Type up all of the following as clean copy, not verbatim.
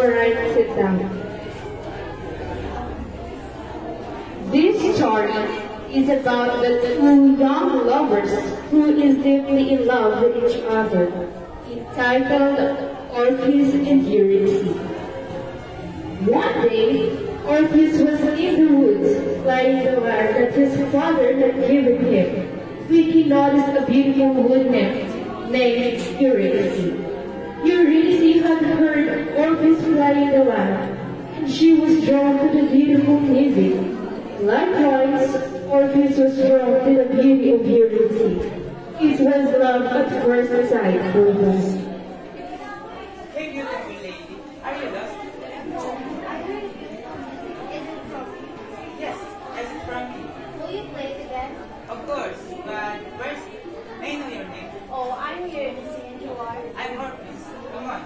Alright, sit down. This story is about the two young lovers who is deeply in love with each other, entitled Orpheus and Eurydice. One day, Orpheus was in the woods, playing the lyre that his father had given him, when he noticed a beautiful wood nymph named Eurydice. Eurydice had heard Orpheus playing the lyre, and she was drawn to the beautiful music. Likewise, Orpheus was drawn to the beauty of Eurydice. It was love at first sight for them. Hey, beautiful lady, are you lost? Yes, is it from me? Will you play it again? Of course, but first, may I know your name? Oh, I'm Eurydice and you are? I'm Orpheus. Come on.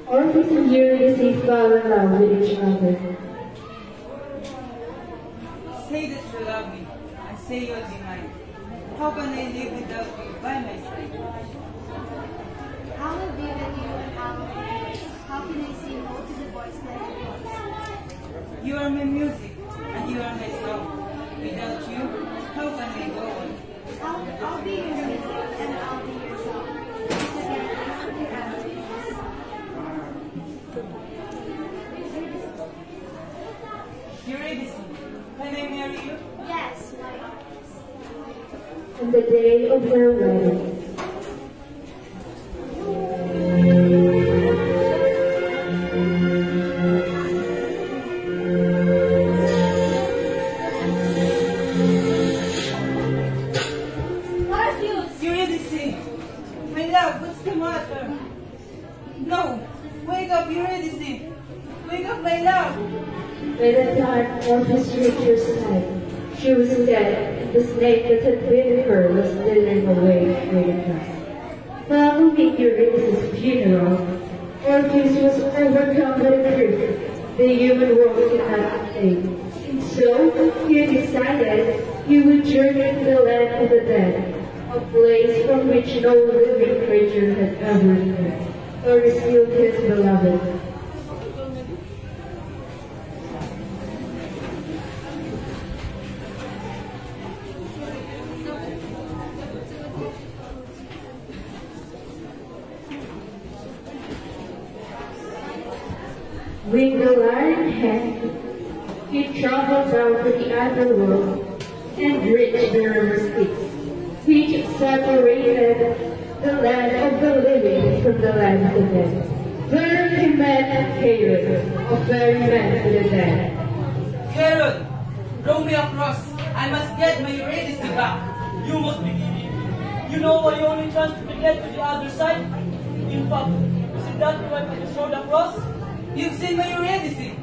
Orpheus and Eurydice fell in love with each other. Say that you love me, and say you'll be mine. How can I live without you by my side? I will be with you and I will be yours. How can I say no to the voice like yours? You are my music, and you are my song. Without you, how can I go on? I'll be your music and I'll be your song. Together, together. Eurydice, can I marry you? Yes, my Orpheus. On the day of their wedding, Eurydice, my love, what's the matter? No, wake up, Eurydice. Wake up, my love. by the time Orpheus reached her side, she was dead, and the snake that had bitten her was slithering away with her. Following Eurydice's funeral, Orpheus was overcome by grief the human world cannot contain. And so he decided he would journey to the land of the dead, a place from which no living creature had ever returned, or rescued his beloved. With the lyre in hand, he traveled down to the underworld and reached the river Styx, which separated the land of the living from the land of the dead. There he met Charon, a ferryman to the dead. Charon, row me across. I must get my Eurydice back. You must be kidding. You know I only chance to get to the other side? In fact, isn't that why I just rode across? You've seen my Eurydice.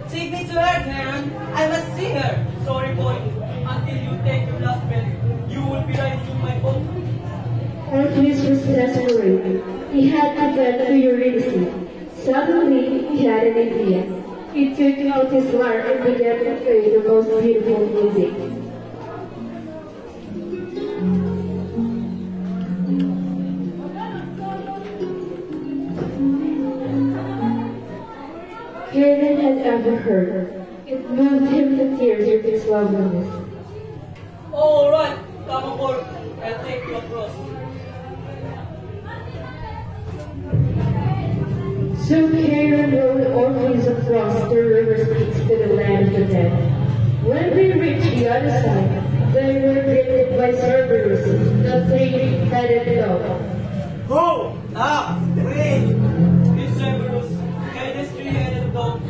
Take me to her, Charon. I must see her. Sorry, boy. Until you take your last breath, you will be riding in my boat. Orpheus was desperate. He had to get to Eurydice. Suddenly, he had an idea. He took out his lyre and began to play the most beautiful music. Charon had ever heard. It moved him to tears with its loveliness. All right, come aboard. I'll take you across. So Charon rode Orpheus across the river Styx to the land of the dead. When they reached the other side, they were greeted by Cerberus, the three-headed dog. Go! Wait! This Cerberus, this three-headed dog,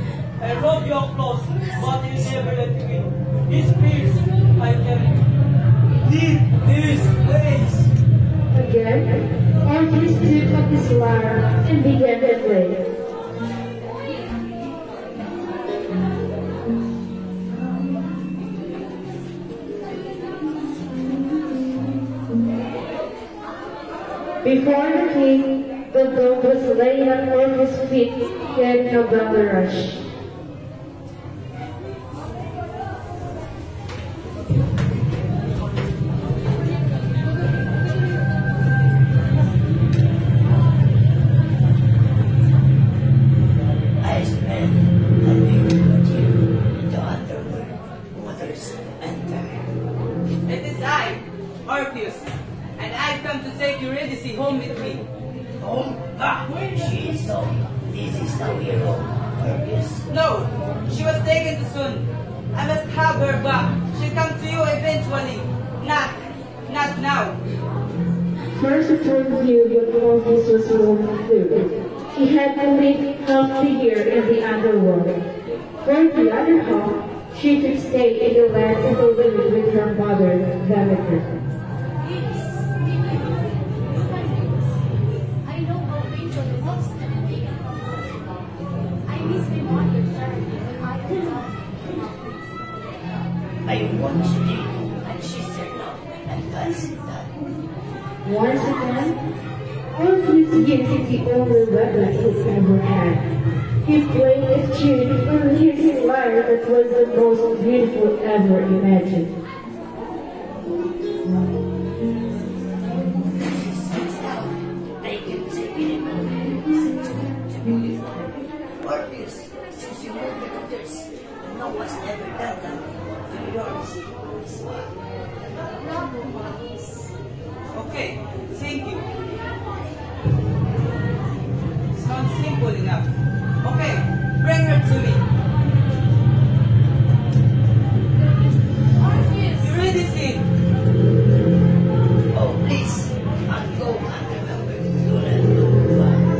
I rode you across, but he never let you in. His spears, I can leave this place. Again, Orpheus took up his lyre and began to play. Before the king, the dog was laying at Orpheus' feet, getting a belly rush. Orpheus, and I've come to take Eurydice home with me. Home? Ah, she is home. This is now your home, Orpheus. No, she was taken too soon. I must have her back. She'll come to you eventually. Not now. First it told you what Orpheus was going through. He had to live half the year in the underworld. For the other half, she could stay in the land of the living with her mother, Demeter. I know how painful it was to be taken from home. I miss my mother terribly, but I cannot. I want to live, and she said no, and that's that. Once again, Orpheus used the only weapon he ever had. He played a tune from his lyre that was the most beautiful ever imagined. They can take it anymore. Listen to beautiful. Orpheus, since you were the others, no one's ever done that. Eurydice is one. Okay, thank you. Sounds simple enough. Okay, bring her to me. Orpheus! Eurydice! Oh, please, I'll go and remember to do that. Bye.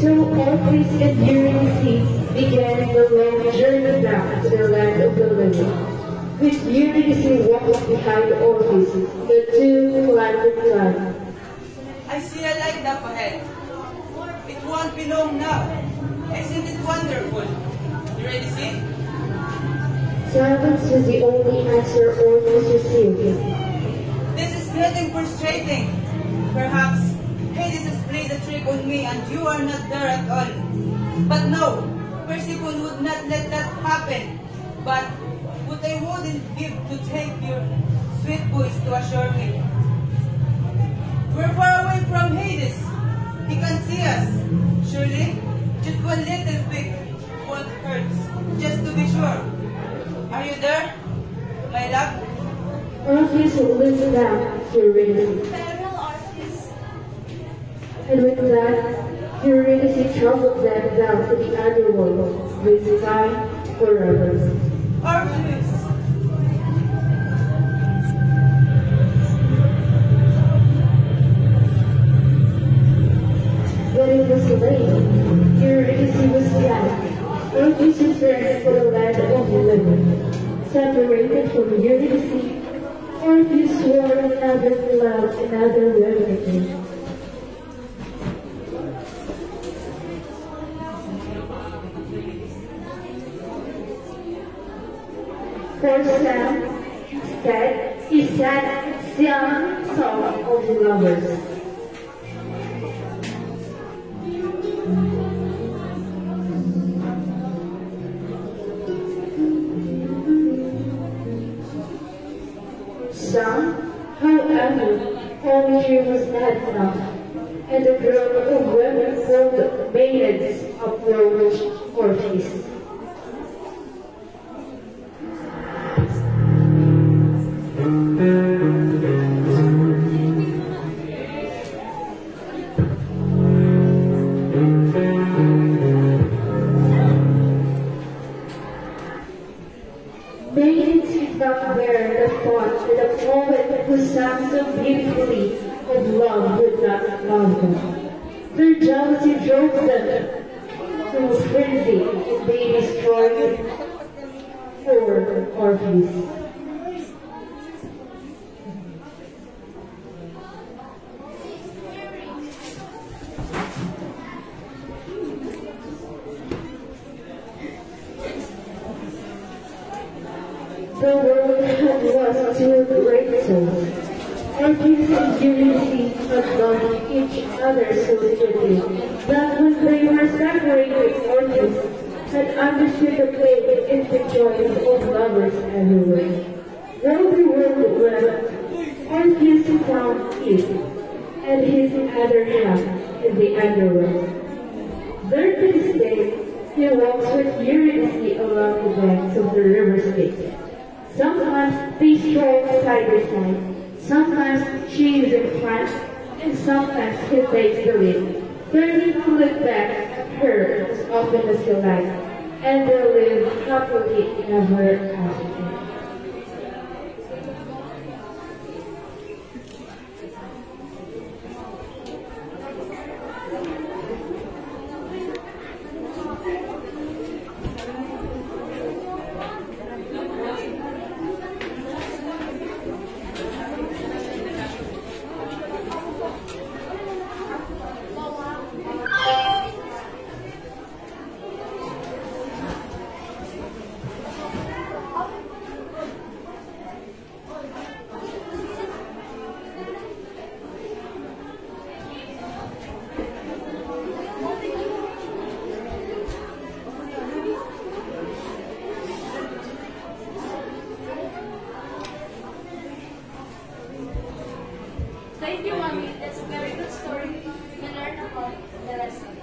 So Orpheus and Eurydice began the long journey back to the land of the living. With Eurydice walking behind Orpheus, the two climbed the climb. I see a light up ahead. It won't be long now. Isn't it wonderful? Eurydice? Silence was the only answer Orpheus received. This is getting frustrating. Perhaps Hades has played a trick on me and you are not there at all. But no, Persephone would not let that happen. But what I wouldn't give to take your sweet voice to assure me. We're far away from Hades. He can see us. Surely, just one little peek won't hurt. Just to be sure. Are you there, my love? Orpheus looked back to Eurydice, Farewell, Orpheus. and with that, Eurydice traveled them down to the underworld with time forever. Orpheus! When it was late, Eurydice was glad. Orpheus returned to the land of the living. Separated from Eurydice, Orpheus swore another love, another loyalty. For Sam, instead, he sang Siam song of the lovers. Sam, however, only she was not enough, and the group of women called maidens approached Orpheus. Maidens did not bear the thought that a poet who sang so beautifully of love would not love them. Their jealousy drove them to a frenzy, and they destroyed poor Orpheus. The world had lost two great souls. Orpheus and Eurydice had loved each other so deeply that when they were separated, Orpheus had understood the pain and the joys of lovers everywhere. While the world wept, Orpheus found peace, and his other half in the underworld. There to this day, he walks with furiously along the banks of the river Styx. Sometimes they stroll side by side, sometimes she is in front, and sometimes he takes the lead, turning to look back at her as often as he likes, and they live happily ever after. Thank you, Mommy. That's a very good story. We learned about the lesson.